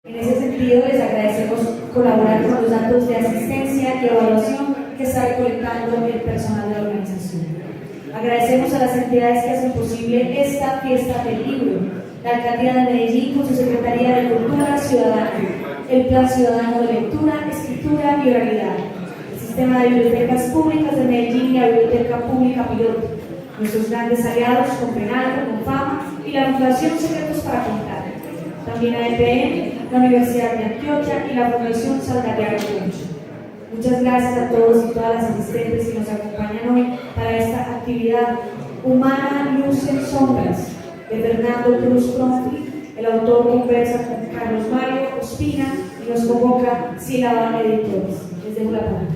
En ese sentido, les agradecemos colaborar con los datos de asistencia y evaluación que está recolectando el personal de la organización. Agradecemos a las entidades que hacen posible esta fiesta del libro: la Alcaldía de Medellín con su Secretaría de Cultura Ciudadana, el Plan Ciudadano de Lectura, Escritura y Oralidad, el Sistema de Bibliotecas Públicas de Medellín y la Biblioteca Pública Piloto, nuestros grandes aliados con Penalco, con Fama y la Fundación Secretos para Contar, también a EPM, la Universidad de Antioquia y la Fundación Salgariano Concho. Muchas gracias a todos y todas las asistentes que nos acompañan hoy para esta actividad Humana Luz en Sombras de Fernando Cruz Cronfli. El autor conversa con Carlos Mario Ospina y nos convoca Sílaba Editores. Les dejo la palabra.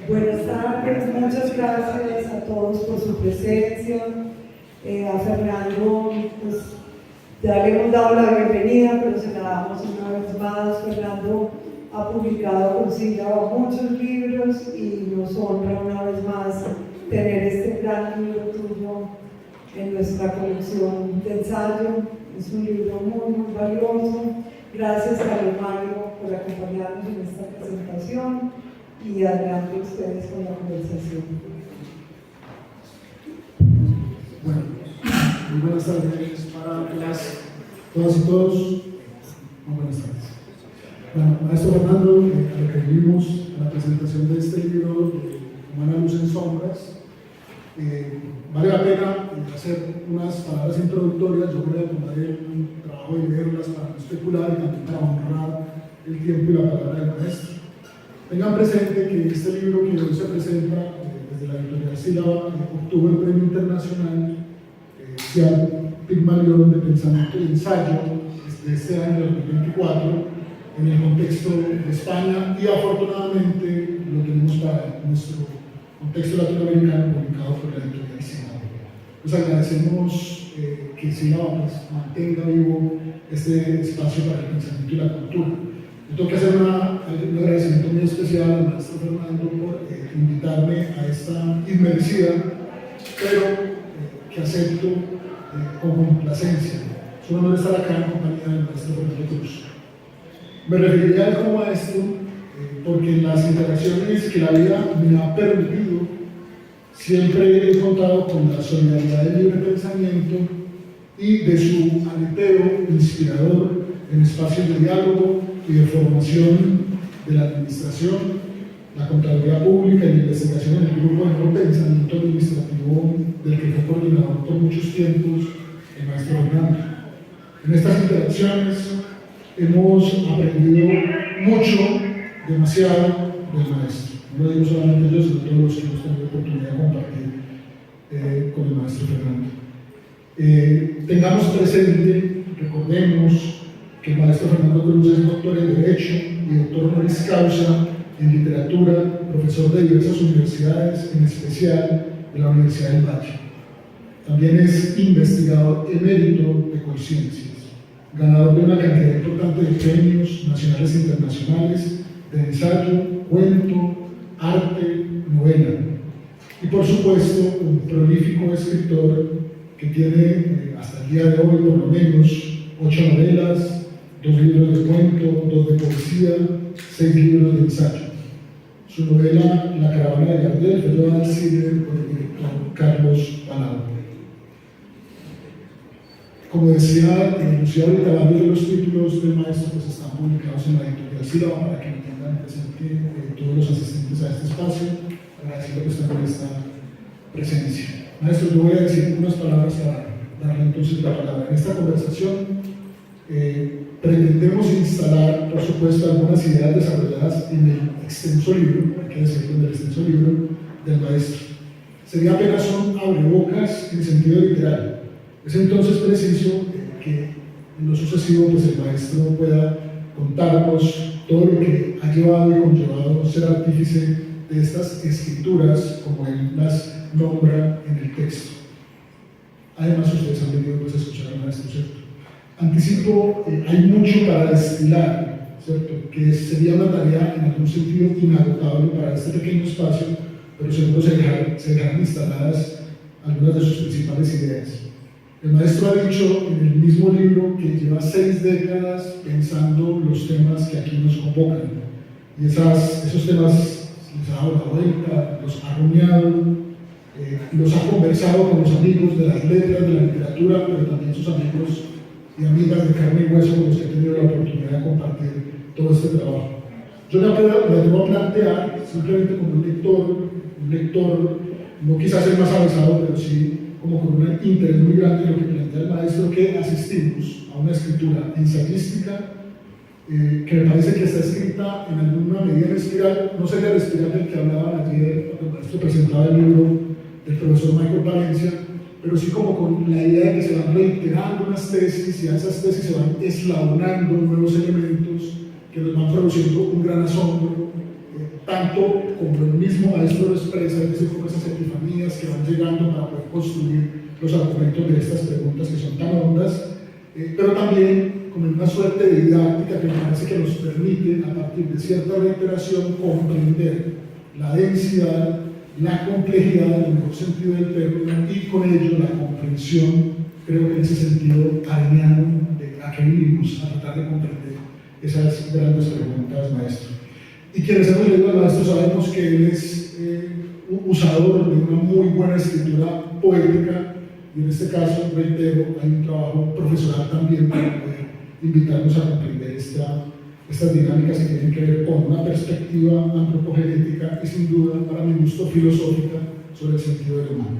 Buenas tardes, muchas gracias a todos por su presencia. A Fernando, pues ya le hemos dado la bienvenida, pero se la damos una vez más. Fernando ha publicado con Sílaba muchos libros y nos honra una vez más tener este gran libro tuyo en nuestra colección de ensayo. Es un libro muy valioso. Gracias, Carlos Mario, por acompañarnos en esta presentación y adelante ustedes con la conversación. Bueno, muy buenas tardes para todas y todos. Muy buenas tardes. Bueno, maestro Fernando, lo que vimos en la presentación de este libro, Humana Luz en Sombras, vale la pena hacer unas palabras introductorias. Yo voy a tomar el trabajo de leerlas para no especular y también para honrar el tiempo y la palabra del maestro. Tengan presente que este libro que hoy se presenta desde la editorial Sílaba obtuvo el Premio Internacional Pigmalión de Pensamiento y Ensayo de este año 2024 en el contexto de España, y afortunadamente lo tenemos para nuestro contexto latinoamericano publicado por la editorial Sílaba. Les agradecemos que Sílaba pues, mantenga vivo este espacio para el pensamiento y la cultura. Yo tengo que hacer un agradecimiento muy especial al maestro Fernando por invitarme a esta inmersiva, pero que acepto con complacencia. Es un honor estar acá en compañía del maestro Fernando Cruz. Me referiría a él como maestro porque en las interacciones que la vida me ha permitido siempre he contado con la solidaridad del libre pensamiento y de su aleteo inspirador en espacios de diálogo y de formación de la administración, la contaduría pública y la investigación en el grupo de nuevo pensamiento administrativo del que fue coordinador por muchos tiempos el maestro Fernando. En estas interacciones hemos aprendido mucho, demasiado del maestro. No lo digo solamente yo, sino todos los que hemos tenido oportunidad de compartir con el maestro Fernando. Tengamos presente, recordemos que el maestro Fernando Cruz es doctor en Derecho y doctor honoris causa en Literatura, profesor de diversas universidades, en especial de la Universidad del Valle. También es investigador emérito de Conciencias, ganador de una cantidad importante de premios nacionales e internacionales de ensayo, cuento, arte, novela. Y por supuesto, un prolífico escritor que tiene hasta el día de hoy por lo menos 8 novelas, 2 libros de cuento, 2 de poesía, 6 libros de ensayo. Su novela La caravana de Gardel fue llevada al cine por el director Carlos Palau. Como decía Lucía ahorita, varios de los títulos del maestro pues, están publicados en la editorial Sílaba para que lo tengan presente todos los asistentes a este espacio. Agradeciendo pues, también esta presencia. Maestro, yo voy a decir unas palabras para darle entonces la palabra. En esta conversación pretendemos instalar, por supuesto, algunas ideas desarrolladas en el extenso libro, hay que decirlo, en el extenso libro del maestro. Sería apenas un abrebocas en sentido literal. Es entonces preciso que en lo sucesivo pues, el maestro pueda contarnos todo lo que ha llevado y conllevado ser artífice de estas escrituras, como él las nombra en el texto. Además, ustedes han venido pues, a escuchar al maestro, ¿cierto? Anticipo, hay mucho para destilar, ¿cierto? Que sería una tarea en algún sentido inagotable para este pequeño espacio, pero seguro se dejarán instaladas algunas de sus principales ideas. El maestro ha dicho en el mismo libro que lleva 6 décadas pensando los temas que aquí nos convocan. Y esos temas les ha dado la vuelta, los ha rumiado, los ha conversado con los amigos de las letras, de la literatura, pero también sus amigos y amigas de carne y hueso con los que he tenido la oportunidad de compartir todo este trabajo. Yo me atrevo a plantear, simplemente como un lector, no quizás el más avanzado, pero sí como con un interés muy grande en lo que plantea el maestro, que asistimos a una escritura ensayística que me parece que está escrita en alguna medida en espiral. No sería el espiral del que hablaban ayer cuando el maestro presentaba el libro del profesor Michael Valencia, pero sí como con la idea de que se van reiterando unas tesis y a esas tesis se van eslabonando nuevos elementos que nos van produciendo un gran asombro, tanto como el mismo maestro lo expresa, es decir, como esas epifanías que van llegando para poder construir los argumentos de estas preguntas que son tan hondas, pero también como una suerte de didáctica que me parece que nos permite, a partir de cierta reiteración, comprender la densidad, la complejidad en el mejor sentido del término, y con ello la comprensión, creo que en ese sentido areniano de a qué vinimos, a tratar de comprender esas grandes preguntas, maestro. Y quienes hemos leído al maestro sabemos que él es un usador de una muy buena escritura poética, y en este caso, reitero, hay un trabajo profesional también para poder invitarnos a comprender estas dinámicas que tienen que ver con una perspectiva antropogenética y sin duda, para mi gusto, filosófica sobre el sentido del humano.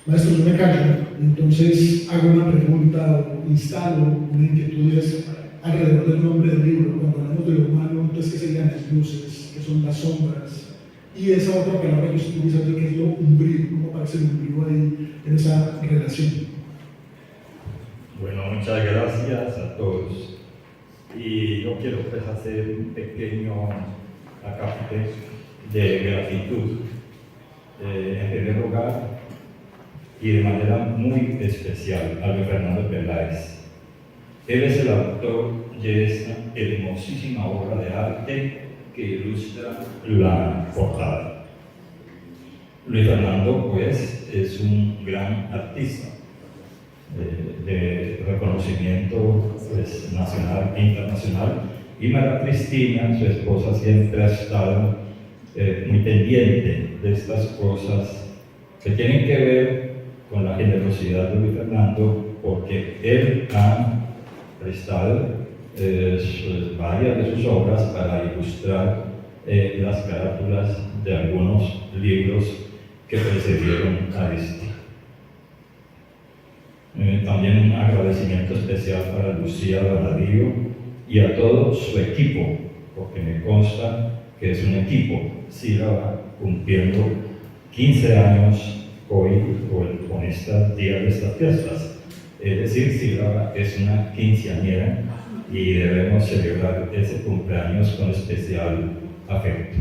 Maestro, yo me callo, entonces hago una pregunta o instalo una inquietud alrededor del nombre del libro. Cuando hablamos de lo humano, entonces, ¿qué serían las luces? ¿Qué son las sombras? Y esa otra palabra que usted utiliza, que es lo umbrío, ¿cómo aparece el umbrío ahí en esa relación? Bueno, muchas gracias a todos. Y yo quiero pues hacer un pequeño acápite de gratitud. En primer lugar, y de manera muy especial, a Luis Fernando Peláez. Él es el autor de esta hermosísima obra de arte que ilustra la portada. Luis Fernando, pues, es un gran artista de reconocimiento pues, nacional e internacional, y María Cristina, su esposa, siempre ha estado muy pendiente de estas cosas que tienen que ver con la generosidad de Luis Fernando, porque él ha prestado varias de sus obras para ilustrar las carátulas de algunos libros que precedieron a este. También un agradecimiento especial para Lucía Donadillo y a todo su equipo, porque me consta que es un equipo. Sílaba cumpliendo 15 años hoy con estos días de estas fiestas. Es decir, Sílaba es una quinceañera y debemos celebrar ese cumpleaños con especial afecto.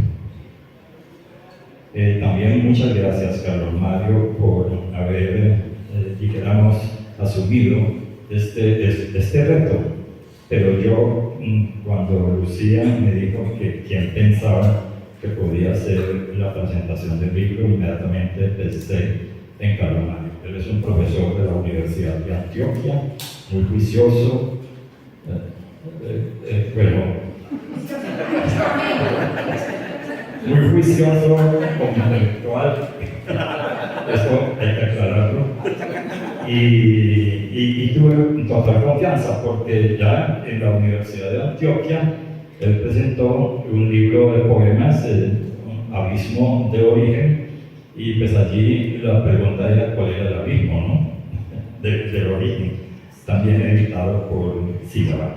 También muchas gracias, Carlos Mario, por haber, dijéramos, asumido este reto. Pero yo, cuando Lucía me dijo que quien pensaba que podía hacer la presentación del libro, inmediatamente pensé en Carlos Mario. Él es un profesor de la Universidad de Antioquia, muy juicioso, muy juicioso como intelectual, eso hay que aclararlo, y tuve total confianza porque ya en la Universidad de Antioquia él presentó un libro de poemas, Abismo de Origen, y pues allí la pregunta era cuál era el abismo, ¿no? del origen, también editado por Sílaba.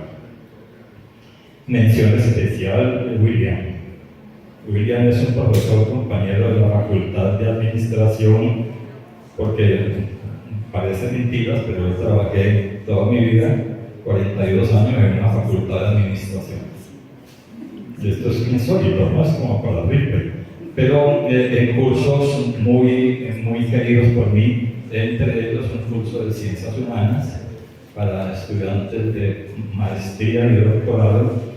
Mención especial, William. William es un profesor compañero de la Facultad de Administración, porque parece mentiras, pero yo trabajé toda mi vida, 42 años en una Facultad de Administración. Esto es insólito, ¿no? Es como para Ripper. Pero en cursos muy queridos por mí, entre ellos un curso de Ciencias Humanas para estudiantes de maestría y doctorado.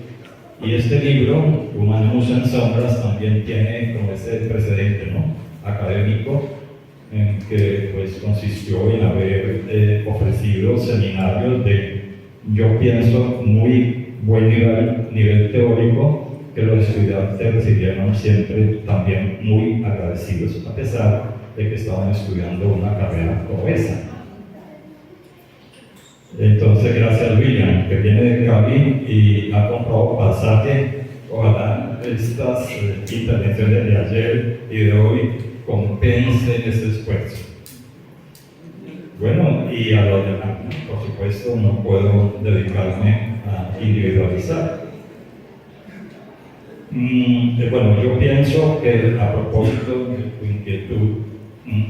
Y este libro, Humanismo en Sombras, también tiene como ese precedente, ¿no? Académico, que pues consistió en haber ofrecido seminarios de, yo pienso, muy buen nivel teórico, que los estudiantes recibieron siempre también muy agradecidos, a pesar de que estaban estudiando una carrera como esa. Entonces, gracias a William, que viene de Cali y ha comprado pasaje. Ojalá estas intervenciones de ayer y de hoy compensen ese esfuerzo. Bueno, y a lo demás, por supuesto, no puedo dedicarme a individualizar. Bueno, yo pienso que a propósito de tu inquietud,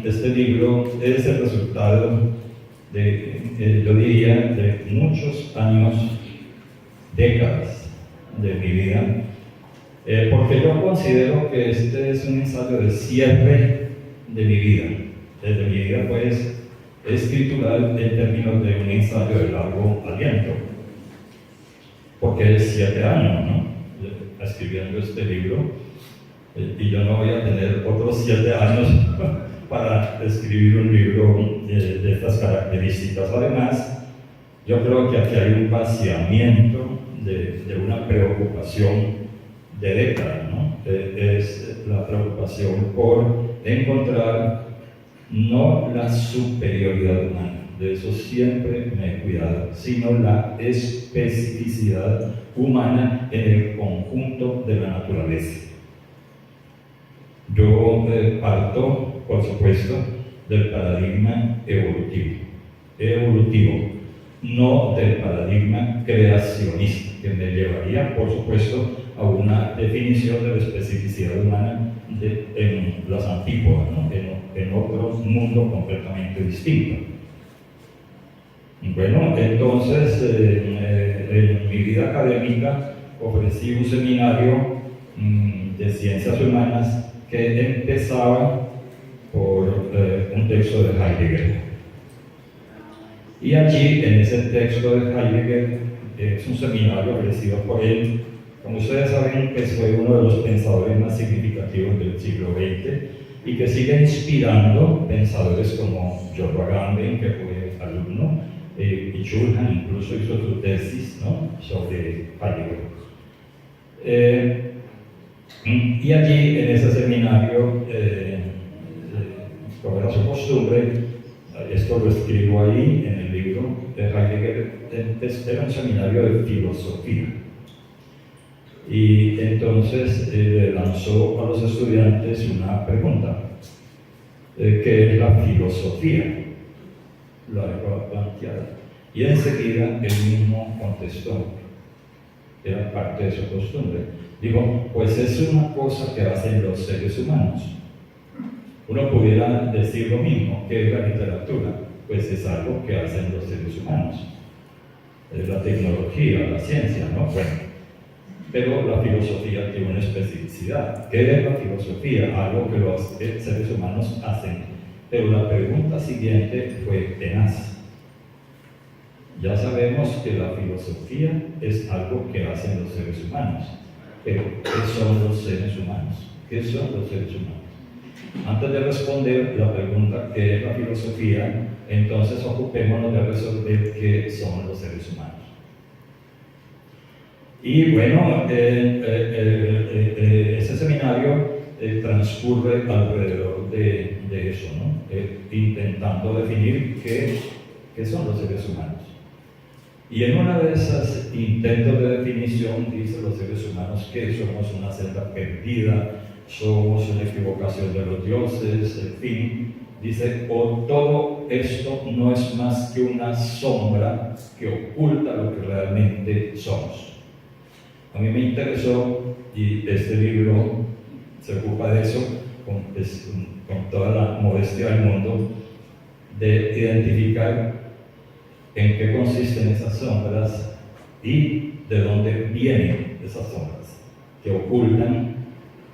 este libro es el resultado de, yo diría, de muchos años, décadas de mi vida, porque yo considero que este es un ensayo de cierre de mi vida. Desde mi vida, pues, escritural en términos de un ensayo de largo aliento, porque es 7 años, ¿no?, escribiendo este libro, y yo no voy a tener otros 7 años para escribir un libro de estas características. Además, yo creo que aquí hay un vaciamiento de una preocupación de décadas, ¿no? Es la preocupación por encontrar no la superioridad humana, de eso siempre me he cuidado, sino la especificidad humana en el conjunto de la naturaleza. Yo parto, por supuesto, del paradigma evolutivo, no del paradigma creacionista, que me llevaría, por supuesto, a una definición de la especificidad humana en las antípodas, ¿no?, en otro mundo completamente distinto. Bueno, entonces, en mi vida académica ofrecí un seminario de ciencias humanas que empezaba por un texto de Heidegger. Y allí, en ese texto de Heidegger, es un seminario ofrecido por él. Como ustedes saben, que fue uno de los pensadores más significativos del siglo XX y que sigue inspirando pensadores como Giorgio Agamben, que fue alumno, y Schulhan incluso hizo su tesis, ¿no?, sobre Heidegger. Y allí, en ese seminario, como era su costumbre, esto lo escribo ahí en el libro de Heidegger, era un seminario de filosofía. Y entonces lanzó a los estudiantes una pregunta, ¿qué es la filosofía? La dejó planteada. Y enseguida él mismo contestó, era parte de su costumbre. Digo, pues es una cosa que hacen los seres humanos. Uno pudiera decir lo mismo, ¿qué es la literatura? Pues es algo que hacen los seres humanos. Es la tecnología, la ciencia, ¿no? Bueno, pero la filosofía tiene una especificidad. ¿Qué es la filosofía? Algo que los seres humanos hacen. Pero la pregunta siguiente fue tenaz. Ya sabemos que la filosofía es algo que hacen los seres humanos. Pero, ¿qué son los seres humanos? ¿Qué son los seres humanos? Antes de responder la pregunta ¿qué es la filosofía?, entonces ocupémonos de resolver qué son los seres humanos. Y bueno, ese seminario transcurre alrededor de eso, ¿no? Intentando definir qué son los seres humanos. Y en una de esas intentos de definición dice los seres humanos que somos una senda perdida, somos una equivocación de los dioses, en fin, dice, o todo esto no es más que una sombra que oculta lo que realmente somos. A mí me interesó, y este libro se ocupa de eso, con toda la modestia del mundo, de identificar en qué consisten esas sombras y de dónde vienen esas sombras que ocultan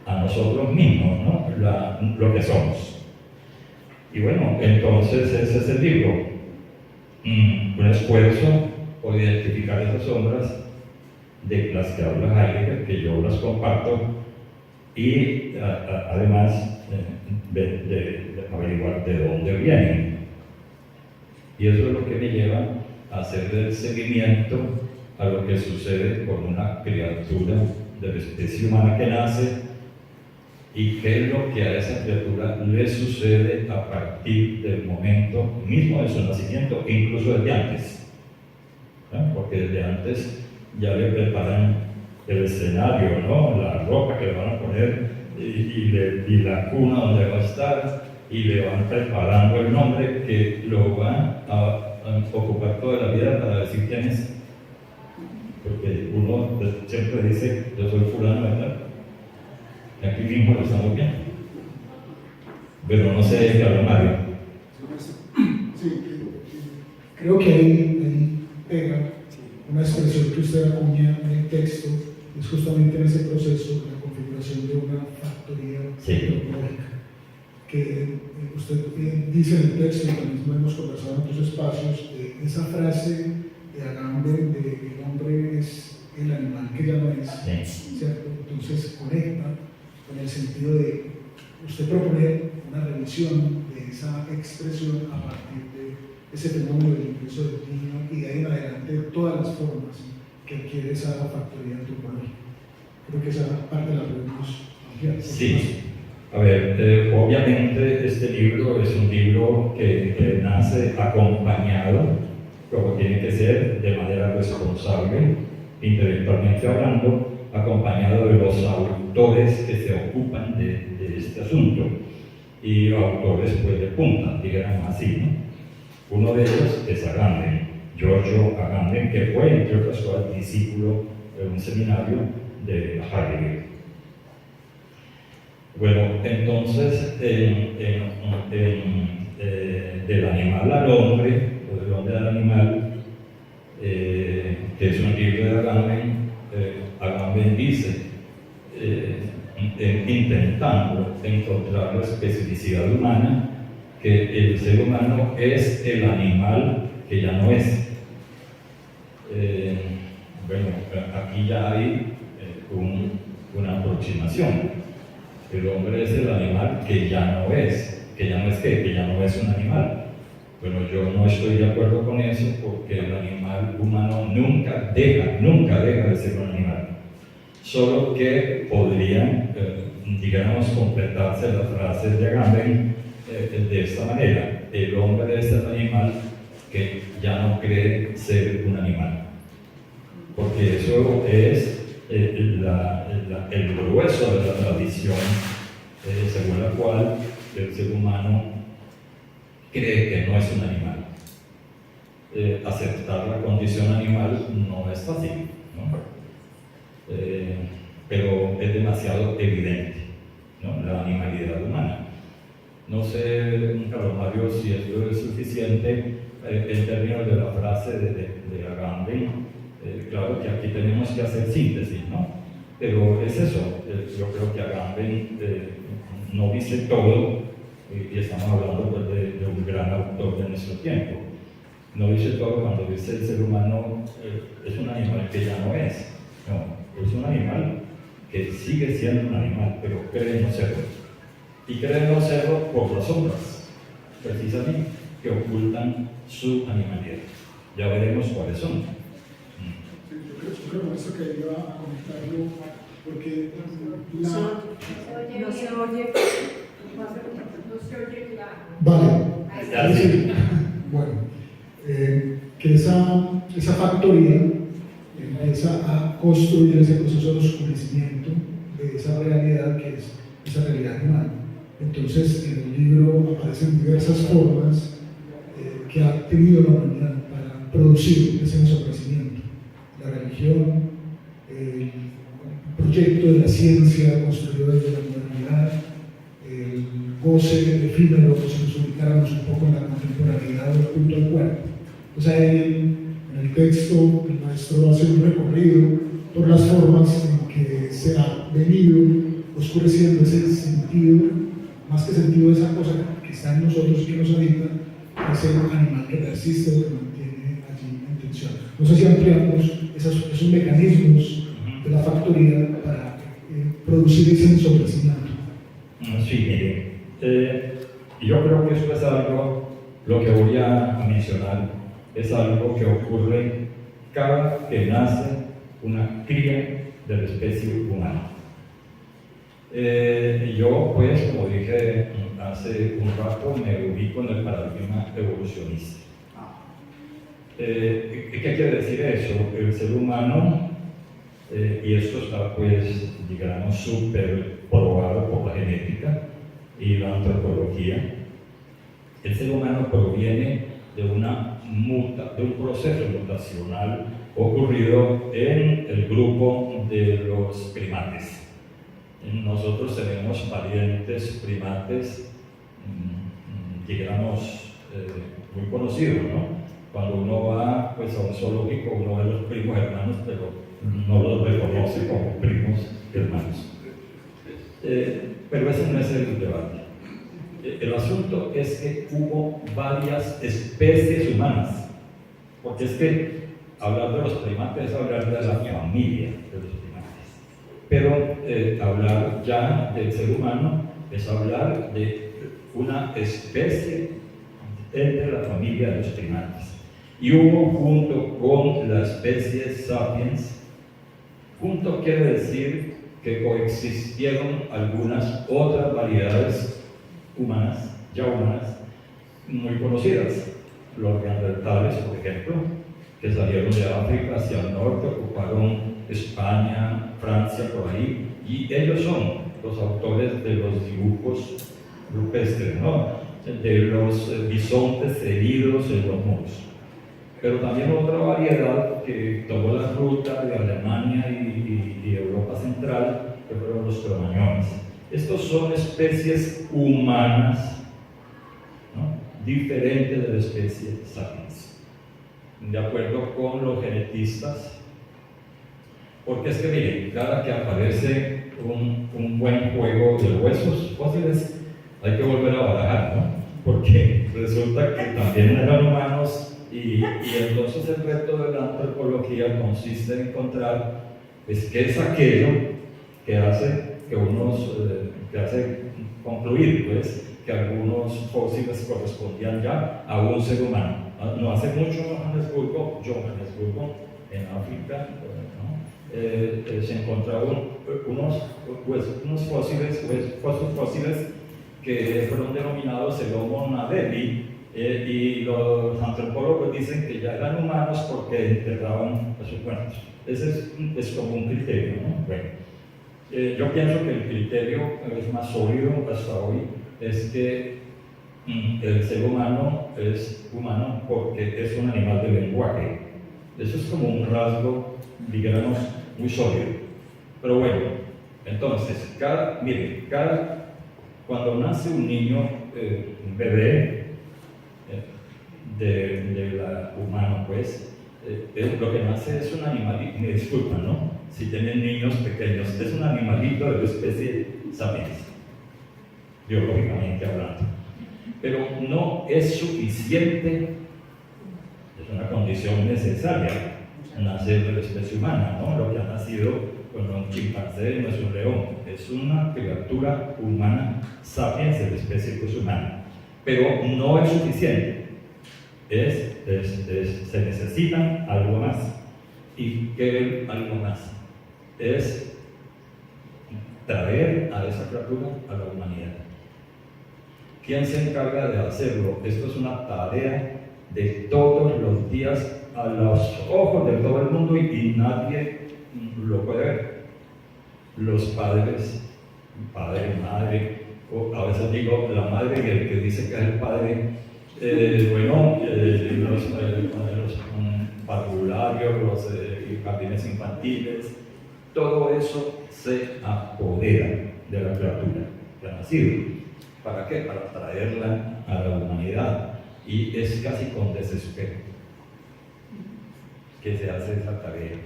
a nosotros mismos, ¿no?, lo que somos. Y bueno, entonces ese es el libro, un esfuerzo por identificar esas sombras de las que habla Heidegger, que yo las comparto, y además de averiguar de dónde vienen. Y eso es lo que me lleva a hacer el seguimiento a lo que sucede con una criatura de la especie humana que nace y qué es lo que a esa criatura le sucede a partir del momento mismo de su nacimiento, incluso desde antes, ¿no? Porque desde antes ya le preparan el escenario, ¿no? La ropa que le van a poner y la cuna donde va a estar, y le van preparando el nombre que lo va a ocupar toda la vida para decir quién es. Porque uno siempre dice, yo soy fulano de tal. Aquí mismo lo estamos viendo. Pero no sé de qué habla Mario. Sí, creo que ahí pega una expresión que usted acuña en el texto, es justamente en ese proceso, la configuración de una factoría tecnológica. Que usted dice en el texto, y también lo hemos conversado en otros espacios, esa frase de Agamben de el hombre es el animal que ya no es, ¿cierto? Entonces conecta con el sentido de usted proponer una revisión de esa expresión a partir de ese fenómeno del ingreso del niño y de ahí en adelante todas las formas que adquiere esa factoría antropológica. Creo que esa parte la podemos ampliar. Sí. A ver, obviamente este libro es un libro que nace acompañado, como tiene que ser, de manera responsable, intelectualmente hablando, acompañado de los autores que se ocupan de este asunto, y autores pues de punta, digamos así, ¿no? Uno de ellos es Agamben, Giorgio Agamben, que fue, entre otras cosas, discípulo de un seminario de Heidegger. Bueno, entonces, del animal al hombre, o del hombre al animal, que es un libro de Agamben, Agamben dice, intentando encontrar la especificidad humana, que el ser humano es el animal que ya no es. Bueno, aquí ya hay una aproximación. El hombre es el animal que ya no es. ¿Que ya no es qué? Que ya no es un animal. Bueno, yo no estoy de acuerdo con eso, porque el animal humano nunca deja de ser un animal. Solo que podrían, digamos, completarse las frases de Agamben de esta manera: el hombre es el animal que ya no cree ser un animal. Porque eso es el grueso de la tradición, según la cual el ser humano cree que no es un animal. Aceptar la condición animal no es fácil, ¿no? Pero es demasiado evidente, ¿no? La animalidad humana. No sé, Carlos Mario, si esto es suficiente en términos de la frase de Agamben. Claro que aquí tenemos que hacer síntesis, ¿no? Pero es eso. Yo creo que Agamben no dice todo, y estamos hablando pues, de un gran autor de nuestro tiempo. No dice todo cuando dice el ser humano es un animal que ya no es. No, es un animal que sigue siendo un animal, pero cree no serlo. Y cree no serlo por las sombras, precisamente, que ocultan su animalidad. Ya veremos cuáles son. Yo creo con eso que iba a comentarlo, porque No se oye claro. Vale, sí. Bueno, que esa factoría empieza a construir ese proceso de oscurecimiento de esa realidad que es esa realidad humana. Entonces, en el libro aparecen diversas formas que ha tenido la humanidad para producir ese oscurecimiento. La religión, el proyecto de la ciencia construido desde la modernidad, el goce efímero, si nos ubicáramos un poco en la contemporaneidad del culto al cuerpo. Entonces, en el texto, el maestro hace un recorrido por las formas en que se ha venido oscureciendo ese sentido, más que sentido de esa cosa que está en nosotros y que nos habita, ese animal que persiste o que mantiene allí en tensión. No sé si ampliamos esos mecanismos de la factoría para producir ese sobrecimiento. Sí, mire, yo creo que esto es algo, lo que voy a mencionar, es algo que ocurre cada que nace una cría de la especie humana. Yo, pues, como dije hace un rato, me ubico en el paradigma evolucionista. ¿Qué quiere decir eso? El ser humano, y esto está, pues, digamos, súper probado por la genética y la antropología, el ser humano proviene de un proceso mutacional ocurrido en el grupo de los primates. Nosotros tenemos parientes primates, digamos, muy conocidos, ¿no? Cuando uno va, pues, a un zoológico, uno ve los primos hermanos, pero no los reconoce como primos hermanos. Pero ese no es el debate. El asunto es que hubo varias especies humanas, porque es que hablar de los primates es hablar de la familia de los primates, pero hablar ya del ser humano es hablar de una especie entre la familia de los primates. Y hubo, junto con la especie sapiens, junto quiere decir que coexistieron algunas otras variedades humanas, ya humanas, muy conocidas. Los neandertales, por ejemplo, que salieron de África hacia el norte, ocuparon España, Francia, por ahí, y ellos son los autores de los dibujos rupestres, ¿no? De los bisontes heridos en los muros. Pero también otra variedad que tomó la ruta de Alemania y Europa Central, que fueron los cromañones. Estos son especies humanas, ¿no? Diferentes de la especie sapiens, de acuerdo con los genetistas. Porque es que, miren, cada que aparece un buen juego de huesos fósiles, hay que volver a barajar, ¿no? Porque resulta que también eran humanos. Y entonces el reto de la antropología consiste en encontrar, pues, qué es aquello que hace concluir, pues, que algunos fósiles correspondían ya a un ser humano. No hace mucho Johannesburgo, en África, ¿no? Se encontraron unos fósiles que fueron denominados el Homo naledi. Y los antropólogos dicen que ya eran humanos porque enterraban a sus muertos. Ese es como un criterio, ¿no? Bueno, yo pienso que el criterio es más sólido hasta hoy, es que el ser humano es humano porque es un animal de lenguaje. Eso es como un rasgo, digamos, muy sólido. Pero bueno, entonces, cuando nace un niño, un bebé, de la humano, pues, lo que nace es un animalito, me disculpan, ¿no? Si tienen niños pequeños, es un animalito de la especie sapiens, biológicamente hablando. Pero no es suficiente, es una condición necesaria, nacer de la especie humana, ¿no? Lo que ha nacido con un chimpancé no es un león, es una criatura humana, sapiens de la especie pues, humana. Pero no es suficiente. Se necesita algo más. ¿Y qué algo más? Es traer a esa criatura a la humanidad. ¿Quién se encarga de hacerlo? Esto es una tarea de todos los días a los ojos de todo el mundo y nadie lo puede ver. Los padres, padre, madre, o a veces digo la madre y el que dice que es el padre. Los parvularios, los jardines infantiles, todo eso se apodera de la criatura que ha nacido. ¿Para qué? Para traerla a la humanidad. Y es casi con desespero que se hace esa tarea.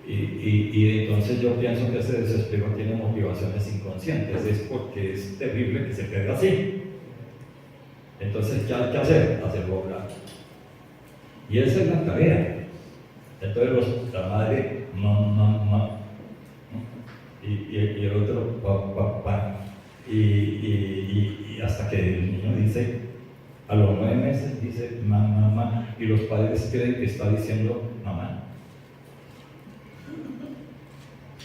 Y entonces yo pienso que ese desespero tiene motivaciones inconscientes, es porque es terrible que se quede así. Entonces, ¿qué hay que hacer? Hacerlo hablar. Y esa es la tarea. Entonces, la madre, y el otro papá. Y hasta que el niño dice, a los 9 meses dice mamá, y los padres creen que está diciendo mamá.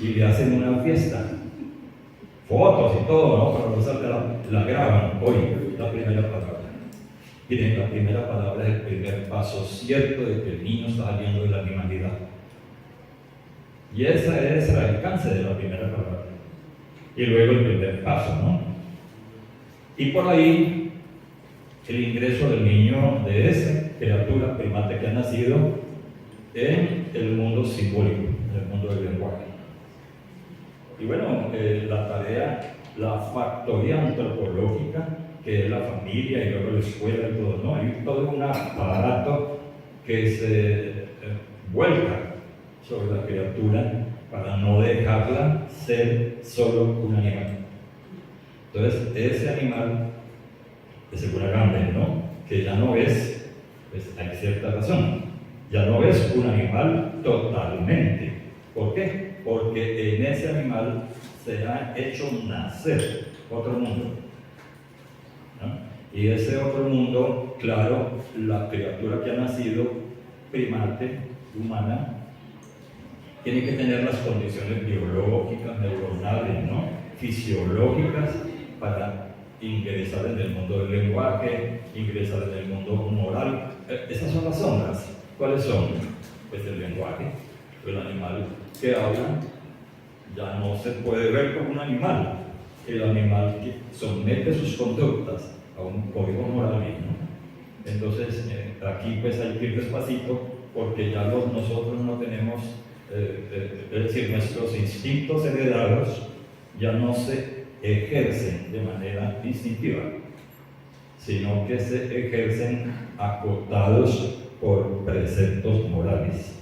Y le hacen una fiesta, fotos y todo, ¿no? Pero la graban hoy, la primera palabra. Miren, la primera palabra es el primer paso cierto de que el niño está saliendo de la animalidad. Y ese es el alcance de la primera palabra. Y luego el primer paso, ¿no? Y por ahí, el ingreso del niño, de esa criatura primate que ha nacido en el mundo simbólico, en el mundo del lenguaje. Y bueno, la tarea, la factoría antropológica, que es la familia y luego la escuela y todo, ¿no? Hay todo un aparato que se vuelca sobre la criatura para no dejarla ser solo un animal. Entonces, ese animal, según Agamben, ¿no? Que ya no es, pues hay cierta razón, ya no es un animal totalmente. ¿Por qué? Porque en ese animal se ha hecho nacer otro mundo, ¿no? Y ese otro mundo, claro, la criatura que ha nacido, primate, humana, tiene que tener las condiciones biológicas, neuronales, ¿no? Fisiológicas para ingresar en el mundo del lenguaje, ingresar en el mundo moral. Esas son las sombras. ¿Cuáles son? Pues el lenguaje, el animal que habla ya no se puede ver como un animal. El animal que somete sus conductas a un código moral mismo. Entonces, aquí pues hay que ir despacito porque ya nosotros no tenemos, es decir, nuestros instintos heredados ya no se ejercen de manera instintiva, sino que se ejercen acotados por preceptos morales,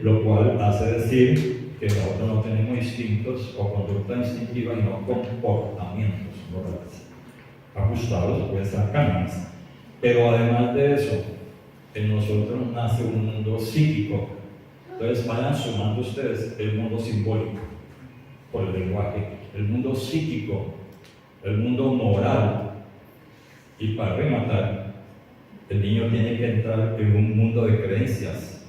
lo cual hace decir que nosotros no tenemos instintos o conducta instintiva, sino comportamientos morales, ajustados pues a cánones. Pero además de eso, en nosotros nace un mundo psíquico. Entonces vayan sumando ustedes el mundo simbólico por el lenguaje, el mundo psíquico, el mundo moral. Y para rematar, el niño tiene que entrar en un mundo de creencias.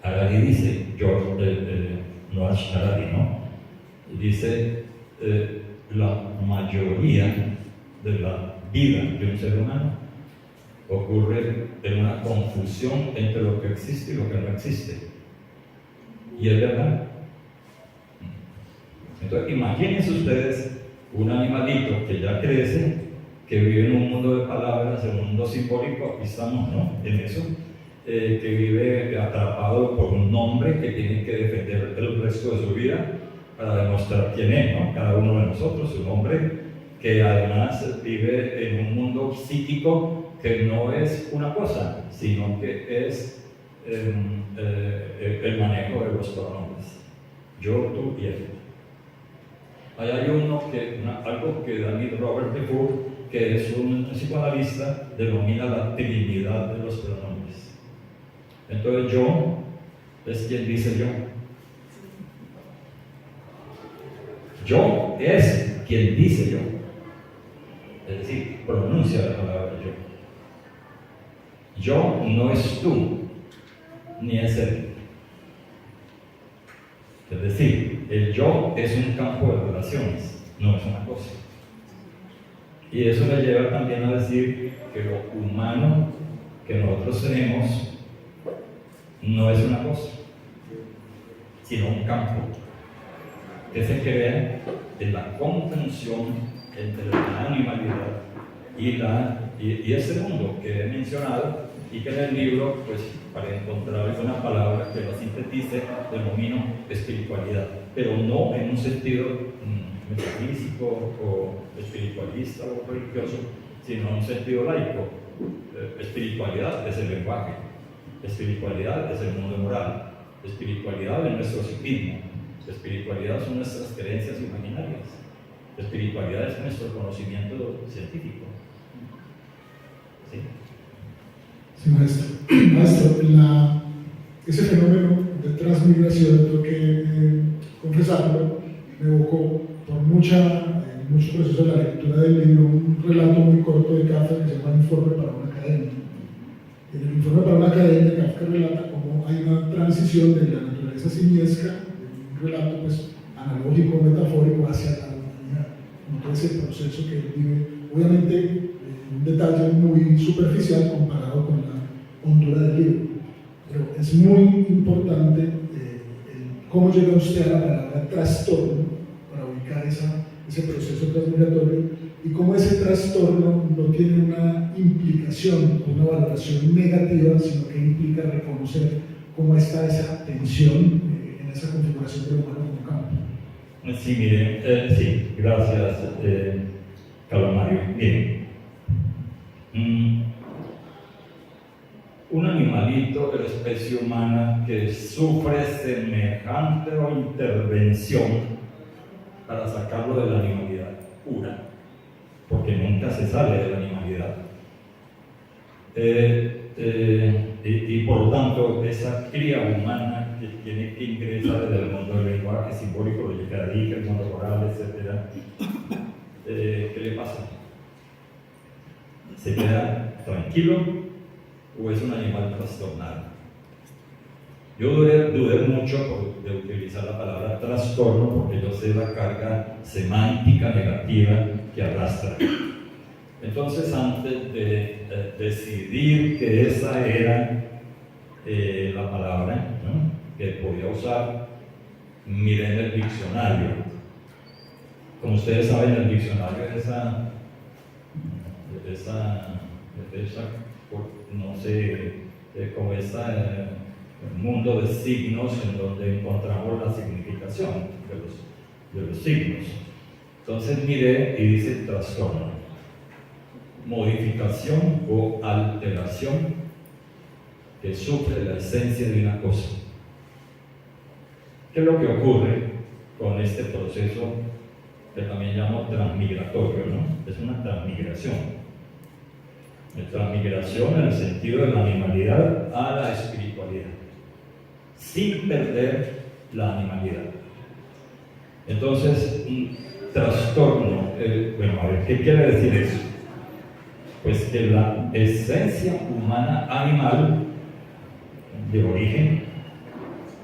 Harari dice, Noah Harari, ¿no? Dice, la mayoría de la vida de un ser humano ocurre en una confusión entre lo que existe y lo que no existe. Y es verdad. Entonces, imagínense ustedes un animalito que ya crece, que vive en un mundo de palabras, en un mundo simbólico, aquí estamos, ¿no? En eso, que vive atrapado por un nombre que tiene que defender el resto de su vida para demostrar quién es, ¿no? Cada uno de nosotros, un hombre que además vive en un mundo psíquico que no es una cosa, sino que es el manejo de los pronombres. Yo, tú y él. Ahí hay algo que Daniel Robert Dufour, que es un psicoanalista, denomina la trinidad de los pronombres. Entonces yo es quien dice yo. Yo es quien dice yo. Es decir, pronuncia la palabra yo. Yo no es tú, ni es él. Es decir, el yo es un campo de relaciones, no es una cosa. Y eso me lleva también a decir que lo humano que nosotros tenemos no es una cosa, sino un campo que se crea en la conjunción entre la animalidad y ese mundo que he mencionado, y que en el libro, pues, para encontrar una palabra que lo sintetice, denomino espiritualidad, pero no en un sentido metafísico o espiritualista o religioso, sino en un sentido laico. Espiritualidad es el lenguaje, espiritualidad es el mundo moral, espiritualidad es nuestro psiquismo, espiritualidad son nuestras creencias imaginarias, espiritualidad es nuestro conocimiento científico. ¿Sí? Sí, maestro. Maestro, ese fenómeno de transmigración, tengo que confesarlo, me evocó por mucho proceso de la lectura del libro un relato muy corto de Kafka que se llama Informe para una academia. En el Informe para una academia, Kafka relata cómo hay una transición de la naturaleza simiesca, de un relato pues, analógico, metafórico, hacia la humanidad, como todo ese proceso que él vive, obviamente un detalle muy superficial comparado con la hondura del libro. Pero es muy importante cómo llega usted a la palabra trastorno para ubicar ese proceso transmigratorio y cómo ese trastorno no tiene una implicación, una valoración negativa, sino que implica reconocer cómo está esa tensión en esa configuración del humano como campo. Sí, miren, sí, gracias, Carlos Mario. Miren, un animalito de la especie humana que sufre semejante intervención para sacarlo de la animalidad pura, porque nunca se sale de la animalidad. Y por lo tanto, esa cría humana que tiene que ingresar desde el mundo del lenguaje simbólico, de Yekadí, el mundo oral, etc., ¿qué le pasa? ¿Se queda tranquilo o es un animal trastornado? Yo dudé mucho de utilizar la palabra trastorno porque yo sé la carga semántica negativa que arrastra. Entonces, antes de decidir que esa era la palabra, ¿no?, que podía usar, miré en el diccionario. Como ustedes saben, el diccionario es no sé, como ese mundo de signos en donde encontramos la significación de los signos. Entonces miré y dice trastorno, modificación o alteración que sufre la esencia de una cosa. ¿Qué es lo que ocurre con este proceso que también llamo transmigratorio, ¿no? Es una transmigración. Transmigración en el sentido de la animalidad a la espiritualidad, sin perder la animalidad. Entonces, un trastorno, bueno, a ver, ¿qué quiere decir eso? Pues que la esencia humana animal de origen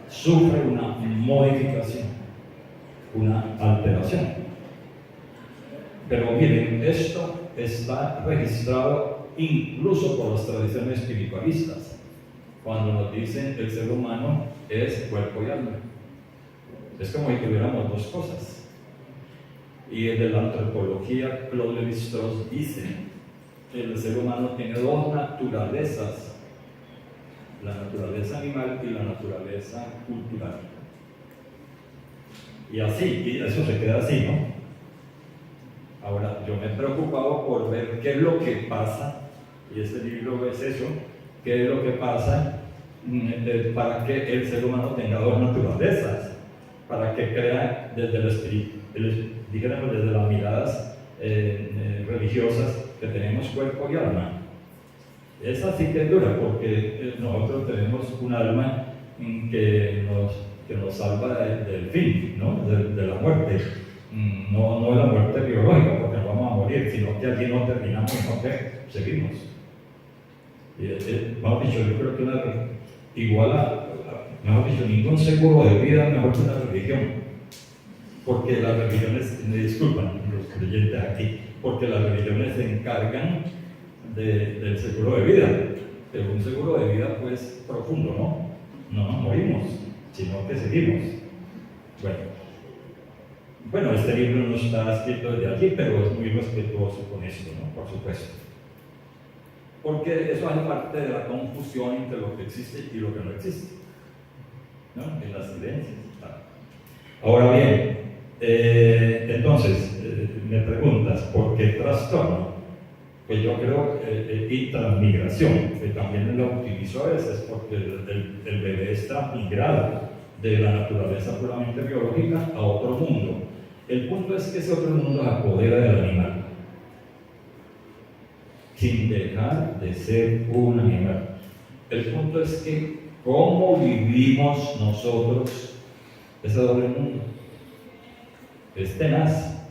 sufre una modificación, una alteración. Pero miren, esto está registrado incluso por las tradiciones espiritualistas, cuando nos dicen que el ser humano es cuerpo y alma. Es como si tuviéramos dos cosas. Y desde la antropología, Claude Lévi-Strauss dice que el ser humano tiene dos naturalezas, la naturaleza animal y la naturaleza cultural. Y así, y eso se queda así, ¿no? Ahora, yo me he preocupado por ver qué es lo que pasa, y este libro es eso, qué es lo que pasa para que el ser humano tenga dos naturalezas, para que crea desde el espíritu, dijéramos desde las miradas religiosas, que tenemos cuerpo y alma. Esa sí que es dura, porque nosotros tenemos un alma que nos salva del fin, ¿no? de la muerte. No de la muerte biológica, porque nos vamos a morir, sino que allí no terminamos, sino que seguimos. Mejor dicho, yo creo que mejor dicho, ningún seguro de vida mejor que una religión, porque las religiones, me disculpan los creyentes aquí, porque las religiones se encargan del seguro de vida, pero un seguro de vida pues profundo, no nos morimos, sino que seguimos. Bueno, este libro no está escrito desde aquí, pero es muy respetuoso con esto, ¿no? Por supuesto. Porque eso hace parte de la confusión entre lo que existe y lo que no existe, ¿no? En las creencias. Ahora bien, entonces, me preguntas, ¿por qué trastorno? Pues yo creo y transmigración, que también lo utilizo a veces, porque el bebé está migrado de la naturaleza puramente biológica a otro mundo. El punto es que ese otro mundo se apodera del animal, sin dejar de ser un animal. El punto es que ¿Cómo vivimos nosotros ese doble mundo? Es tenaz,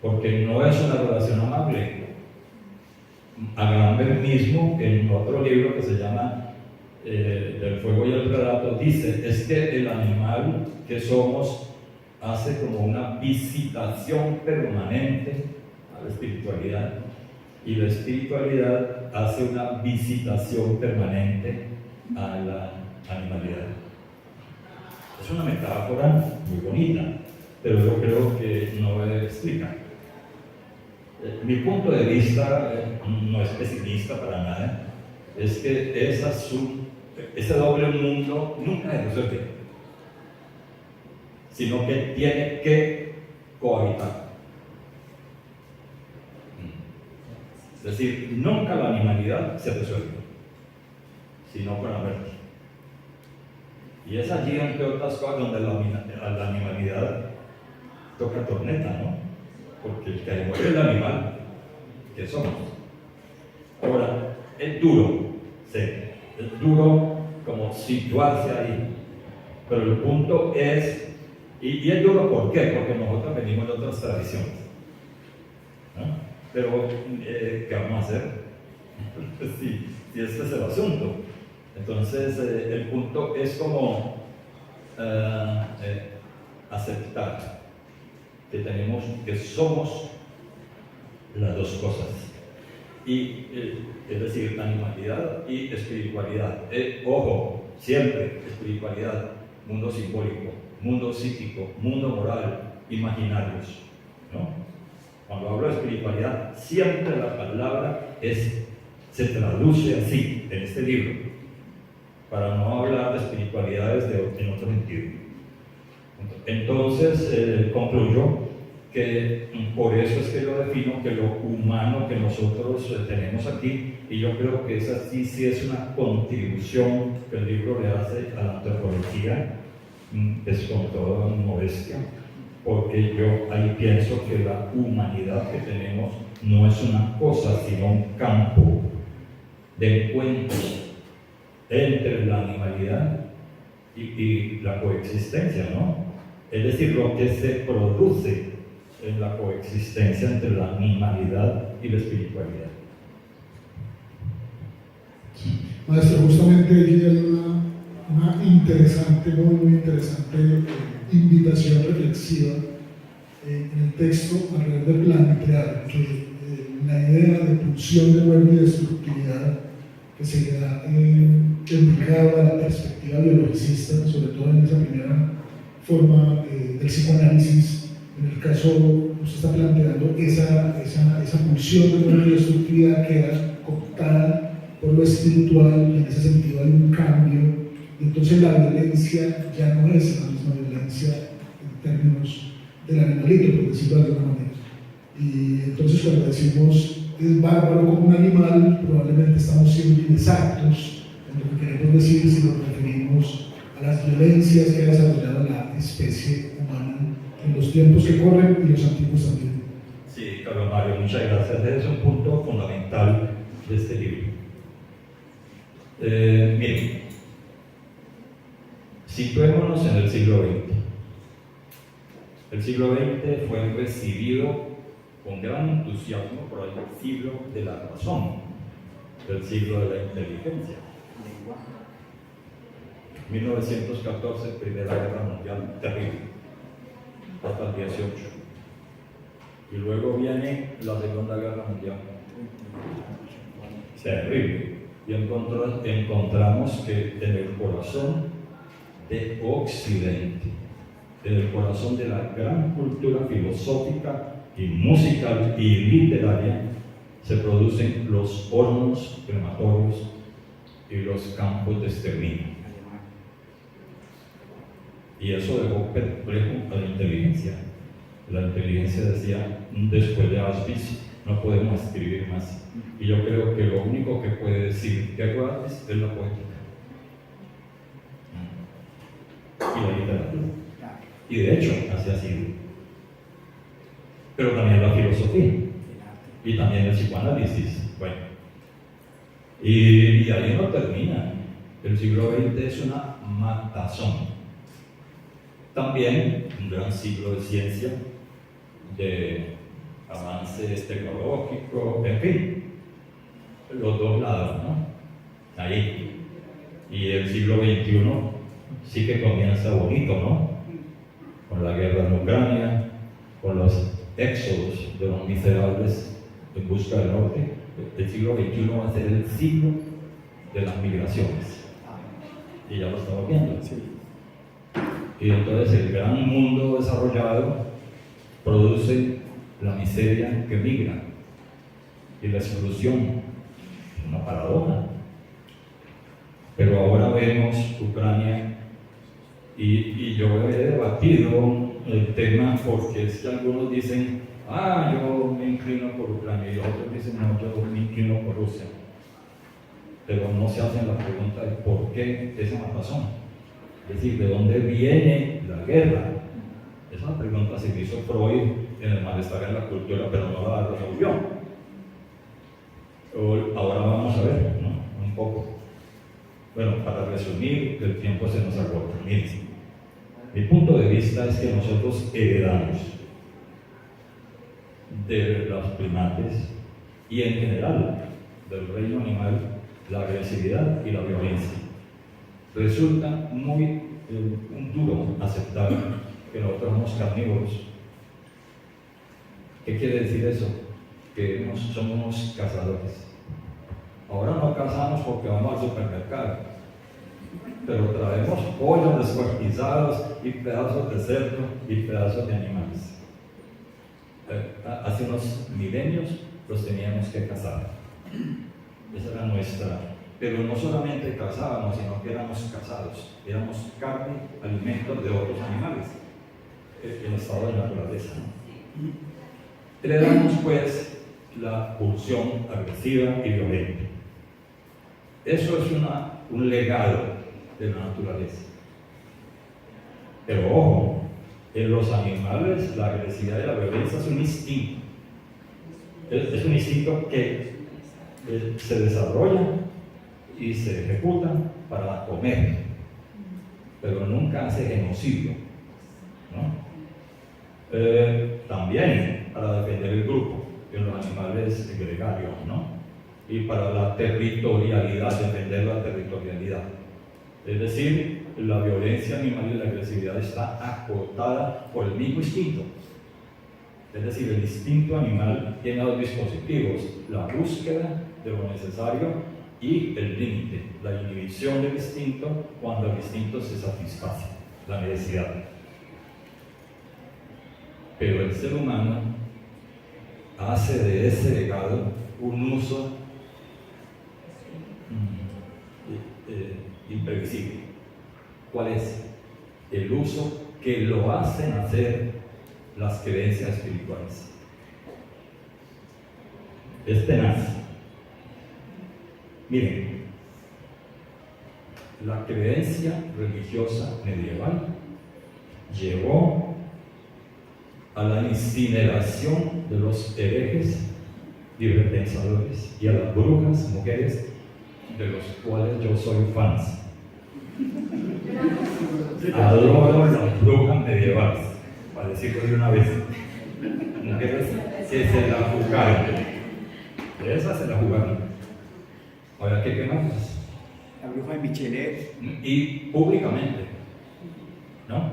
porque no es una relación amable. Agamben mismo, en otro libro que se llama Del fuego y el relato, dice, es que el animal que somos hace como una visitación permanente a la espiritualidad, y la espiritualidad hace una visitación permanente a la animalidad. Es una metáfora muy bonita, pero yo creo que no explica. Mi punto de vista no es pesimista para nada, es que ese doble mundo nunca se resuelve, sino que tiene que cohabitar. Es decir, nunca la animalidad se resuelve, sino con la muerte. Y es allí, entre otras cosas, donde la animalidad toca torneta, ¿no? Porque el que muere es el animal que somos. Ahora, es duro, sí, es duro como situarse ahí, pero el punto es, y es duro ¿por qué? Porque nosotros venimos de otras tradiciones, ¿no? Pero, ¿qué vamos a hacer? si este es el asunto. Entonces, el punto es como aceptar que somos las dos cosas. Y, es decir, animalidad y espiritualidad. Ojo, siempre espiritualidad, mundo simbólico, mundo psíquico, mundo moral, imaginarios, ¿no? Cuando hablo de espiritualidad, siempre la palabra se traduce así en este libro, para no hablar de espiritualidades en otro sentido. Entonces, concluyo que por eso es que yo defino que lo humano que nosotros tenemos aquí, y yo creo que esa sí es una contribución que el libro le hace a la antropología, es con toda modestia, porque yo ahí pienso que la humanidad que tenemos no es una cosa, sino un campo de encuentro entre la animalidad y la coexistencia, ¿no? Es decir, lo que se produce en la coexistencia entre la animalidad y la espiritualidad. Maestro, justamente allí hay una interesante, muy interesante invitación reflexiva en el texto alrededor de plantear que la idea de pulsión de muerte y destructividad que se da enfocado a la perspectiva biologicista, sobre todo en esa primera forma del psicoanálisis. En el caso, usted está planteando esa pulsión de muerte y destructividad queda cooptada por lo espiritual, y en ese sentido hay un cambio, y entonces la violencia ya no es la misma violencia en términos del animalito, por decirlo de alguna manera. Y entonces cuando decimos es bárbaro como un animal, probablemente estamos siendo inexactos en lo que queremos decir si nos referimos a las violencias que ha desarrollado la especie humana en los tiempos que corren y los antiguos también. Sí, Carlos Mario, muchas gracias. Ese es un punto fundamental de este libro. Miren, situémonos en el siglo XX. El siglo XX fue recibido con gran entusiasmo por el siglo de la razón, el siglo de la inteligencia. 1914, Primera Guerra Mundial, terrible, hasta el 18. Y luego viene la Segunda Guerra Mundial, terrible. Y encontramos que en el corazón de Occidente, en el corazón de la gran cultura filosófica y musical y literaria, se producen los hornos crematorios y los campos de exterminio. Y eso dejó perplejo a la inteligencia. La inteligencia decía, después de Auschwitz no podemos escribir más. Y yo creo que lo único que puede decir que fue Auschwitz es la poética y la literatura. Y de hecho, así ha sido. Pero también la filosofía y también el psicoanálisis. Bueno, y ahí no termina. El siglo XX es una matazón. También un gran siglo de ciencia, de avance tecnológico, en fin, los dos lados, ¿no? Ahí. Y el siglo XXI sí que comienza bonito, ¿no? Con la guerra en Ucrania, con los éxodos de los miserables en busca del norte. El siglo XXI va a ser el siglo de las migraciones. Y ya lo estamos viendo. Y entonces el gran mundo desarrollado produce la miseria que migra. Y la solución, una paradoja. Pero ahora vemos Ucrania y yo he debatido el tema porque es que algunos dicen, yo me inclino por Ucrania, y otros dicen, no, yo me inclino por Rusia. Pero no se hacen la pregunta de por qué esa razón. Es decir, ¿de dónde viene la guerra? Esa pregunta se hizo Freud en El malestar en la cultura, pero no la resolvió. Ahora vamos a ver, ¿no? Un poco. Bueno, para resumir, el tiempo se nos agota. Miren, mi punto de vista es que nosotros heredamos de los primates y en general del reino animal la agresividad y la violencia. Resulta muy duro aceptar que nosotros somos carnívoros. ¿Qué quiere decir eso? Que no somos cazadores. Ahora no cazamos porque vamos al supermercado, pero traemos pollos descuartizados y pedazos de cerdo y pedazos de animales. Hace unos milenios los teníamos que cazar. Esa era nuestra. Pero no solamente cazábamos, sino que éramos cazados. Éramos carne, alimentos de otros animales, en estado de naturaleza. Heredamos pues la pulsión agresiva y violenta. Eso es un legado de la naturaleza. Pero ojo, en los animales la agresividad y la violencia es un instinto. Es un instinto que se desarrolla y se ejecuta para comer, pero nunca hace genocidio, ¿no? También para defender el grupo en los animales gregarios, ¿no? Y para la territorialidad, defender la territorialidad. Es decir, la violencia animal y la agresividad está acotada por el mismo instinto. Es decir, el instinto animal tiene dos dispositivos: la búsqueda de lo necesario y el límite, la inhibición del instinto cuando el instinto se satisface, la necesidad. Pero el ser humano hace de ese legado un uso imprevisible. ¿Cuál es? El uso que lo hacen hacer las creencias espirituales. Es tenaz. Miren, la creencia religiosa medieval llevó a la incineración de los herejes librepensadores y a las brujas mujeres, de los cuales yo soy fans. Adoro las brujas medievales, para decirlo de una vez. Mujeres que se la jugaron. De esas se la jugaron. Ahora, ¿qué más? La bruja de Michelet. Y públicamente, ¿no?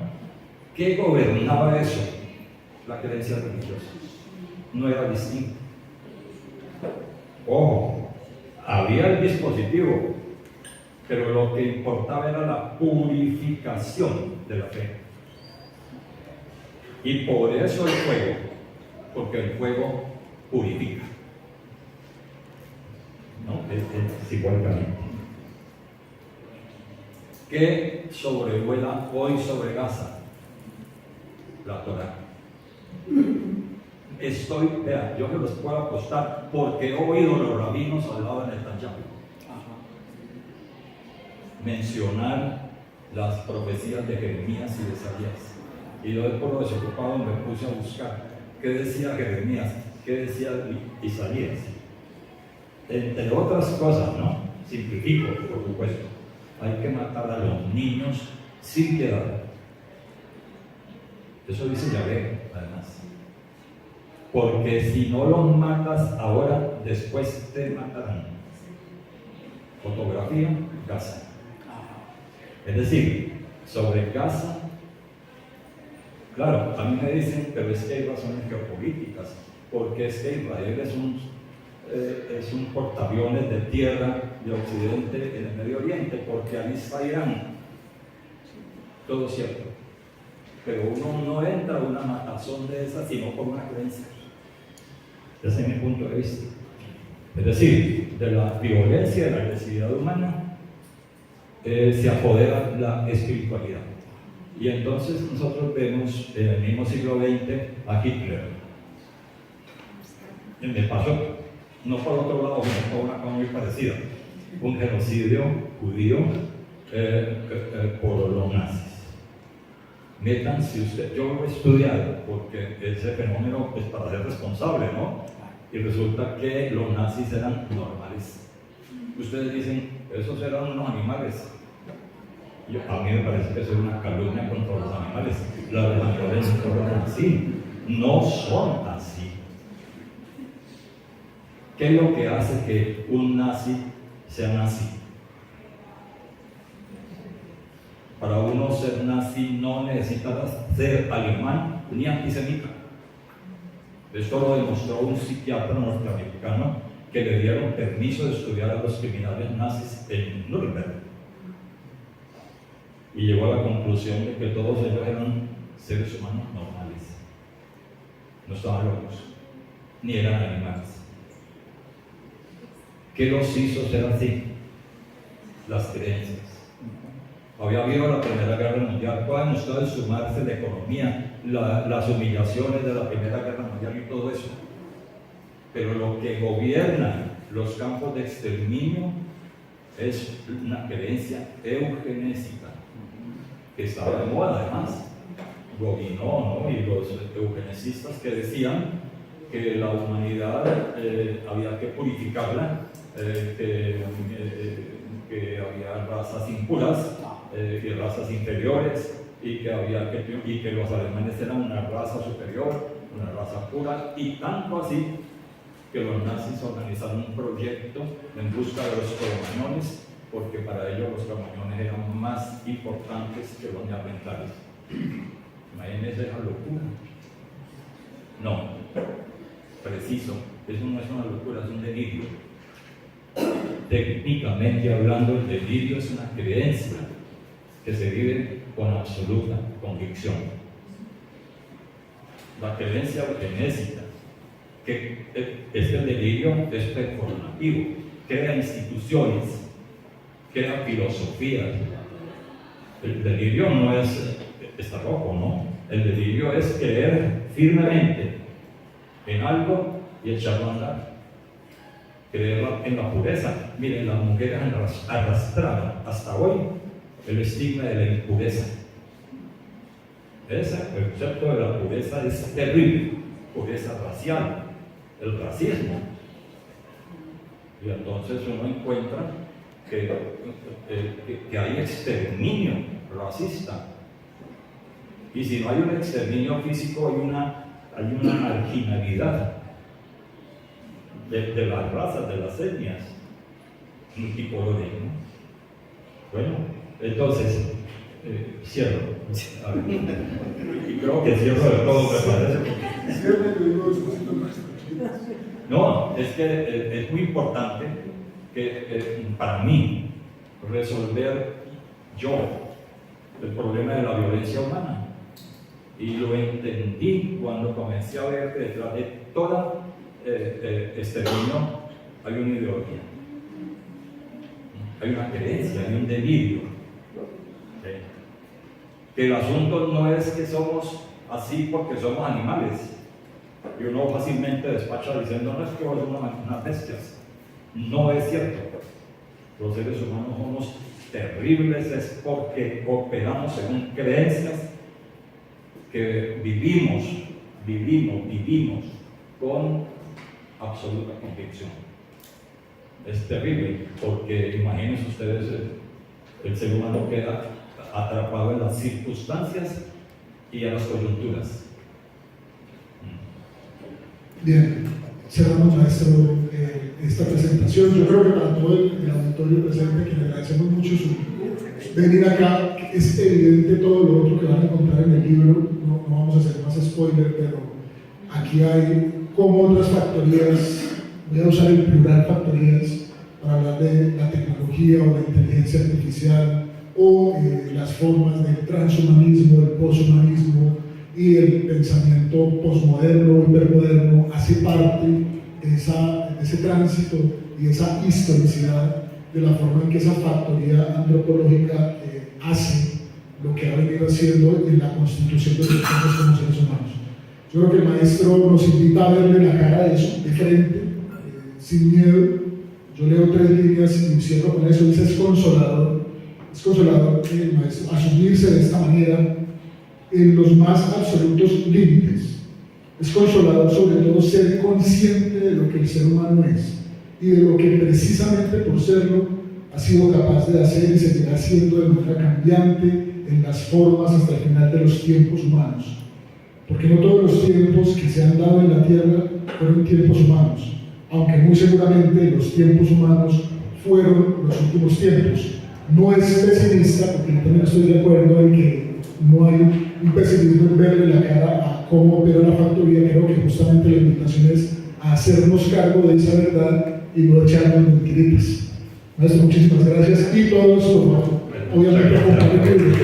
¿Qué gobernaba eso? La creencia religiosa. No era distinto. Ojo, había el dispositivo, pero lo que importaba era la purificación de la fe. Y por eso el fuego, porque el fuego purifica. ¿No? Es igualmente. ¿Qué sobrevuela hoy sobre Gaza? La Torá. Vea, yo me los puedo apostar porque he oído los rabinos hablar en el Tanjab mencionar las profecías de Jeremías y de Isaías. Y yo, por lo desocupado, me puse a buscar qué decía Jeremías, qué decía Isaías. Entre otras cosas, ¿no? Simplifico, por supuesto. hay que matar a los niños sin piedad. Eso dice Yahvé, además. Porque si no los matas ahora, después te matarán. Fotografía, Gaza. Es decir, sobre Gaza, claro, a mí me dicen, pero es que hay razones geopolíticas, porque es que Israel es un portaaviones de tierra de Occidente en el Medio Oriente, porque ahí está Irán. Todo cierto. Pero uno no entra a una matazón de esas, sino por una creencia. Ese es mi punto de vista. Es decir, de la violencia, de la agresividad humana, se apodera la espiritualidad. Y entonces nosotros vemos en el mismo siglo XX a Hitler. Me pasó, no por otro lado, sino por una cosa muy parecida. Un genocidio judío por los nazis. Métanse usted, yo lo he estudiado porque ese fenómeno es para ser responsable, ¿no? Y resulta que los nazis eran normales. Ustedes dicen, esos eran unos animales. A mí me parece que eso es una calumnia contra los animales. Los animales no son así, no son así. ¿Qué es lo que hace que un nazi sea nazi? Para uno ser nazi no necesita ser alemán ni antisemita. Esto lo demostró un psiquiatra norteamericano que le dieron permiso de estudiar a los criminales nazis en Nuremberg. Y llegó a la conclusión de que todos ellos eran seres humanos normales. No estaban locos, ni eran animales. ¿Qué los hizo ser así? Las creencias. Había habido la Primera Guerra Mundial, pueden ustedes sumarse la economía, las humillaciones de la Primera Guerra Mundial y todo eso. Pero lo que gobierna los campos de exterminio es una creencia eugenésica, que estaba de moda además. Gobineau, ¿no? Y los eugenesistas que decían que la humanidad había que purificarla, que había razas impuras y razas inferiores, y que los alemanes eran una raza superior, una raza pura, y tanto así que los nazis organizaron un proyecto en busca de los cromañones, porque para ellos los cromañones eran más importantes que los neandertales. Imagínense esa locura. No, preciso, eso no es una locura, es un delirio. Técnicamente hablando, el delirio es una creencia que se vive con absoluta convicción. La creencia eugenésica, que este delirio es performativo, crea instituciones, crea filosofías. El delirio no es estar loco, ¿no? El delirio es creer firmemente en algo y echarlo a andar. Creer en la pureza. Miren, las mujeres arrastraron hasta hoy el estigma de la impureza. Ese concepto de la pureza es terrible. Pureza racial, el racismo. Y entonces uno encuentra que hay exterminio racista. Y si no hay un exterminio físico, hay una marginalidad de las razas, de las etnias, multicolores, ¿no? Bueno, entonces, cierro. A ver. Y creo que cierro de todo, me parece. No, es que es muy importante que para mí resolver yo el problema de la violencia humana. Y lo entendí cuando comencé a ver que detrás de toda exterminio hay una ideología, hay una creencia, hay un delirio. Que el asunto no es que somos así porque somos animales. Y uno fácilmente despacha diciendo, no es que somos unas bestias. No es cierto. Los seres humanos somos terribles, es porque operamos según creencias que vivimos con absoluta convicción. Es terrible, porque imagínense ustedes El ser humano queda atrapado en las circunstancias y en las coyunturas. Bien, cerramos, maestro, esta presentación. Yo creo que para todo el auditorio presente, que le agradecemos mucho su venir acá, es evidente todo lo otro que van a encontrar en el libro. No vamos a hacer más spoiler, pero aquí hay como otras factorías, voy a usar el plural factorías para hablar de la tecnología o la inteligencia artificial o las formas del transhumanismo, del poshumanismo y el pensamiento posmoderno, hipermoderno, hace parte de ese tránsito y esa historicidad de la forma en que esa factoría antropológica hace lo que ha venido haciendo en la constitución de los nosotros como seres humanos. Yo creo que el maestro nos invita a verle la cara a eso, de frente, sin miedo. Yo leo 3 líneas y cierro con eso. Dice: es consolador el maestro asumirse de esta manera en los más absolutos límites. Es consolador sobre todo ser consciente de lo que el ser humano es y de lo que precisamente por serlo ha sido capaz de hacer y seguirá siendo de manera cambiante en las formas hasta el final de los tiempos humanos. Porque no todos los tiempos que se han dado en la Tierra fueron tiempos humanos, aunque muy seguramente los tiempos humanos fueron los últimos tiempos. No es pesimista, porque yo también estoy de acuerdo en que no hay un pesimismo en verle la cara a cómo opera la factoría. Creo que justamente la invitación es a hacernos cargo de esa verdad y no echarnos mentiritas. Maestro, muchísimas gracias y todos, obviamente, compartir.